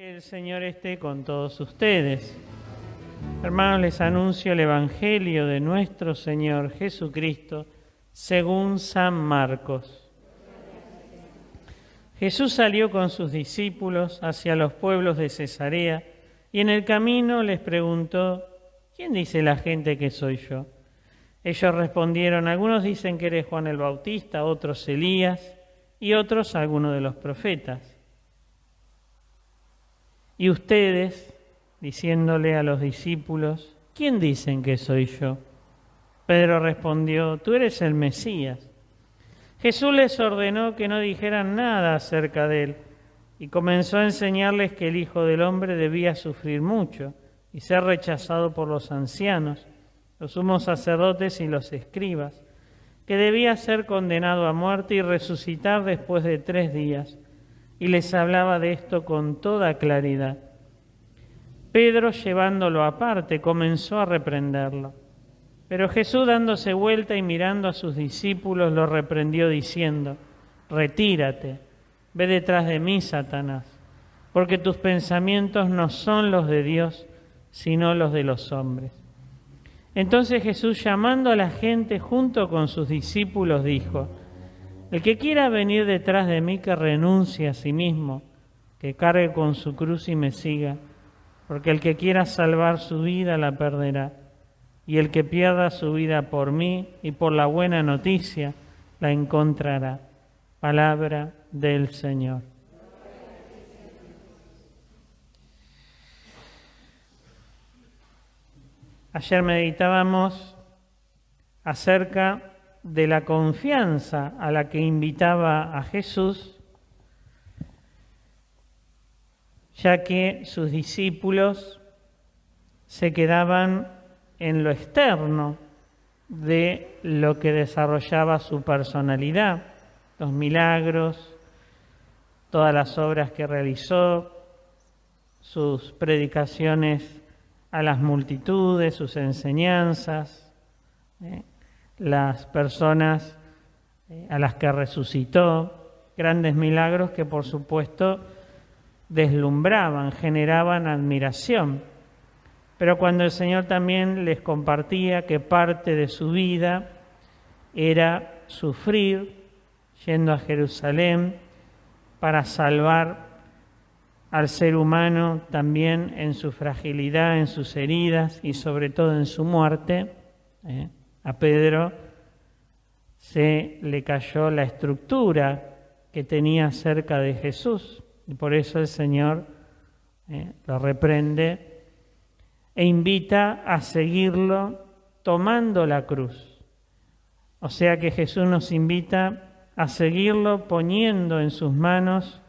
El Señor esté con todos ustedes. Hermanos, les anuncio el Evangelio de nuestro Señor Jesucristo según San Marcos. Jesús salió con sus discípulos hacia los pueblos de Cesarea y en el camino les preguntó: ¿quién dice la gente que soy yo? Ellos respondieron: algunos dicen que eres Juan el Bautista, otros Elías y otros alguno de los profetas. Y ustedes, diciéndole a los discípulos: ¿quién dicen que soy yo? Pedro respondió: tú eres el Mesías. Jesús les ordenó que no dijeran nada acerca de él y comenzó a enseñarles que el Hijo del Hombre debía sufrir mucho y ser rechazado por los ancianos, los sumos sacerdotes y los escribas, que debía ser condenado a muerte y resucitar después de 3 días. Y les hablaba de esto con toda claridad. Pedro, llevándolo aparte, comenzó a reprenderlo. Pero Jesús, dándose vuelta y mirando a sus discípulos, lo reprendió diciendo: retírate, ve detrás de mí, Satanás, porque tus pensamientos no son los de Dios, sino los de los hombres. Entonces Jesús, llamando a la gente junto con sus discípulos, dijo: el que quiera venir detrás de mí, que renuncie a sí mismo, que cargue con su cruz y me siga, porque el que quiera salvar su vida la perderá, y el que pierda su vida por mí y por la buena noticia la encontrará. Palabra del Señor. Ayer meditábamos acerca de la confianza a la que invitaba a Jesús, ya que sus discípulos se quedaban en lo externo de lo que desarrollaba su personalidad, los milagros, todas las obras que realizó, sus predicaciones a las multitudes, sus enseñanzas, las personas a las que resucitó, grandes milagros que por supuesto deslumbraban, generaban admiración. Pero cuando el Señor también les compartía que parte de su vida era sufrir, yendo a Jerusalén para salvar al ser humano también en su fragilidad, en sus heridas y sobre todo en su muerte, a Pedro se le cayó la estructura que tenía cerca de Jesús y por eso el Señor lo reprende e invita a seguirlo tomando la cruz. O sea que Jesús nos invita a seguirlo poniendo en sus manos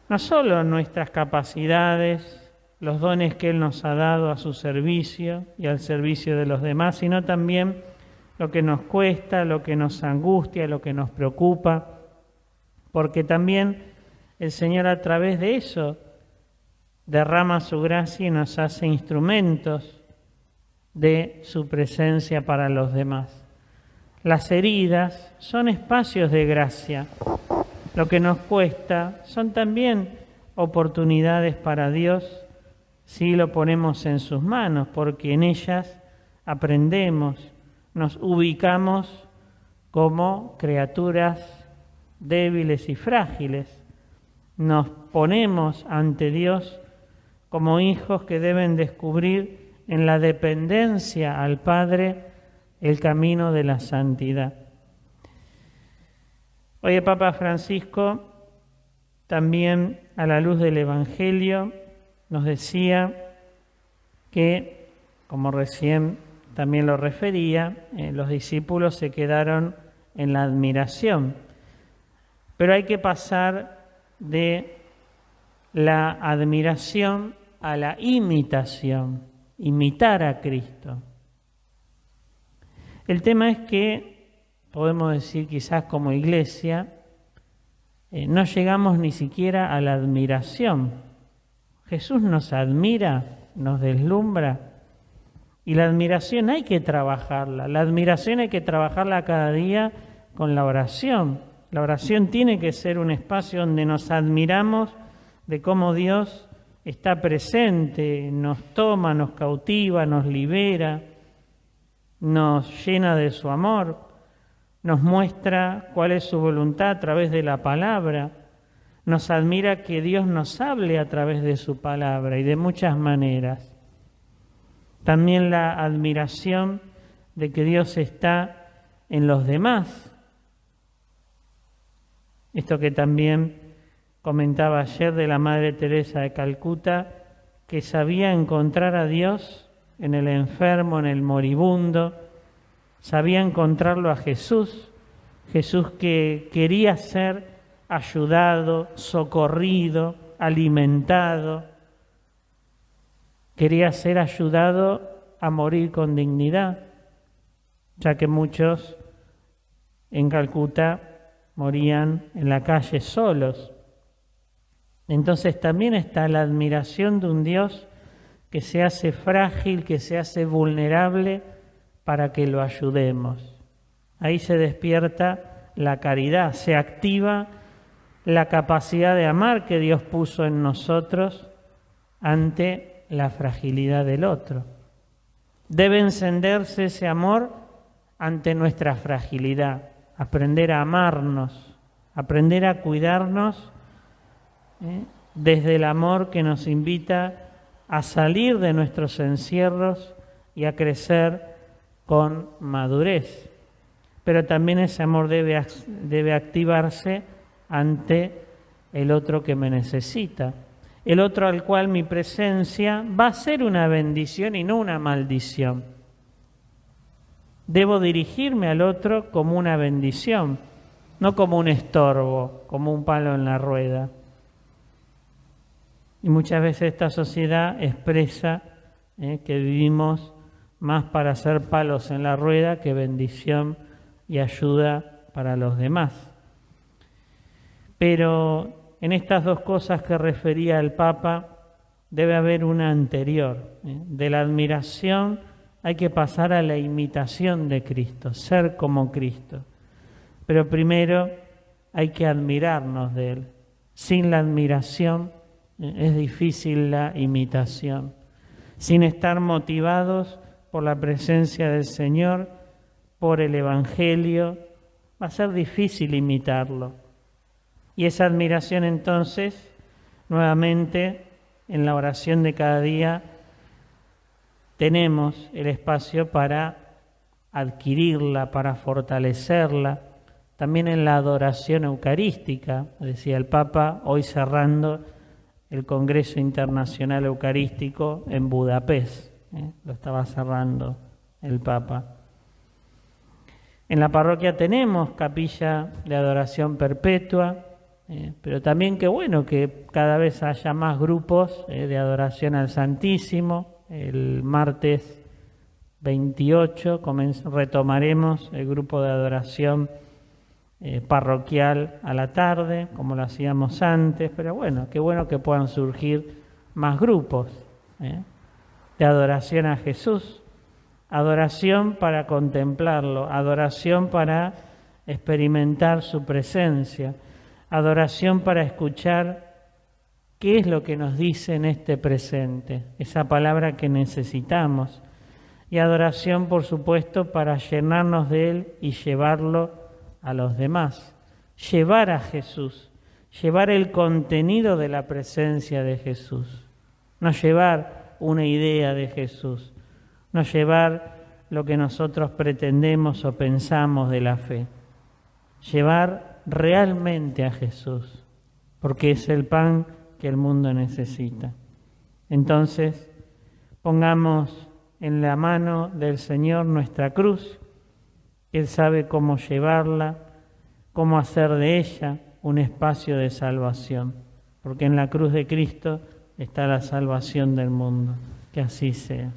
no solo nuestras capacidades, los dones que Él nos ha dado a su servicio y al servicio de los demás, sino también lo que nos cuesta, lo que nos angustia, lo que nos preocupa, porque también el Señor a través de eso derrama su gracia y nos hace instrumentos de su presencia para los demás. Las heridas son espacios de gracia. Lo que nos cuesta son también oportunidades para Dios si lo ponemos en sus manos, porque en ellas aprendemos, nos ubicamos como criaturas débiles y frágiles. Nos ponemos ante Dios como hijos que deben descubrir en la dependencia al Padre el camino de la santidad. Hoy el Papa Francisco, también a la luz del Evangelio, nos decía que, como recién también lo refería, los discípulos se quedaron en la admiración, pero hay que pasar de la admiración a la imitación, imitar a Cristo. El tema es que, podemos decir quizás como iglesia, no llegamos ni siquiera a la admiración. Jesús nos admira, nos deslumbra, y la admiración hay que trabajarla. La admiración hay que trabajarla cada día con la oración. La oración tiene que ser un espacio donde nos admiramos de cómo Dios está presente, nos toma, nos cautiva, nos libera, nos llena de su amor, nos muestra cuál es su voluntad a través de la palabra, nos admira que Dios nos hable a través de su palabra y de muchas maneras. También la admiración de que Dios está en los demás. Esto que también comentaba ayer de la Madre Teresa de Calcuta, que sabía encontrar a Dios en el enfermo, en el moribundo, sabía encontrarlo a Jesús, Jesús que quería ser ayudado, socorrido, alimentado, quería ser ayudado a morir con dignidad, ya que muchos en Calcuta morían en la calle solos. Entonces también está la admiración de un Dios que se hace frágil, que se hace vulnerable para que lo ayudemos. Ahí se despierta la caridad, se activa la capacidad de amar que Dios puso en nosotros ante la fragilidad del otro. Debe encenderse ese amor ante nuestra fragilidad, aprender a amarnos, aprender a cuidarnos desde el amor que nos invita a salir de nuestros encierros y a crecer con madurez. Pero también ese amor debe activarse ante el otro que me necesita, el otro al cual mi presencia va a ser una bendición y no una maldición. Debo dirigirme al otro como una bendición, no como un estorbo, como un palo en la rueda. Y muchas veces esta sociedad expresa que vivimos más para ser palos en la rueda que bendición y ayuda para los demás. Pero en estas dos cosas que refería el Papa debe haber una anterior. De la admiración hay que pasar a la imitación de Cristo, ser como Cristo. Pero primero hay que admirarnos de Él. Sin la admiración es difícil la imitación. Sin estar motivados por la presencia del Señor, por el Evangelio, va a ser difícil imitarlo. Y esa admiración entonces, nuevamente, en la oración de cada día, tenemos el espacio para adquirirla, para fortalecerla, también en la adoración eucarística, decía el Papa, hoy cerrando el Congreso Internacional Eucarístico en Budapest, lo estaba cerrando el Papa. En la parroquia tenemos capilla de adoración perpetua, pero también qué bueno que cada vez haya más grupos de adoración al Santísimo. El martes 28 retomaremos el grupo de adoración parroquial a la tarde, como lo hacíamos antes, pero bueno, qué bueno que puedan surgir más grupos de adoración a Jesús, adoración para contemplarlo, adoración para experimentar su presencia, adoración para escuchar qué es lo que nos dice en este presente, esa palabra que necesitamos, y adoración, por supuesto, para llenarnos de Él y llevarlo a los demás, llevar a Jesús, llevar el contenido de la presencia de Jesús, no llevar una idea de Jesús, no llevar lo que nosotros pretendemos o pensamos de la fe, llevar realmente a Jesús, porque es el pan que el mundo necesita. Entonces, pongamos en la mano del Señor nuestra cruz. Él sabe cómo llevarla, cómo hacer de ella un espacio de salvación, porque en la cruz de Cristo está la salvación del mundo. Que así sea.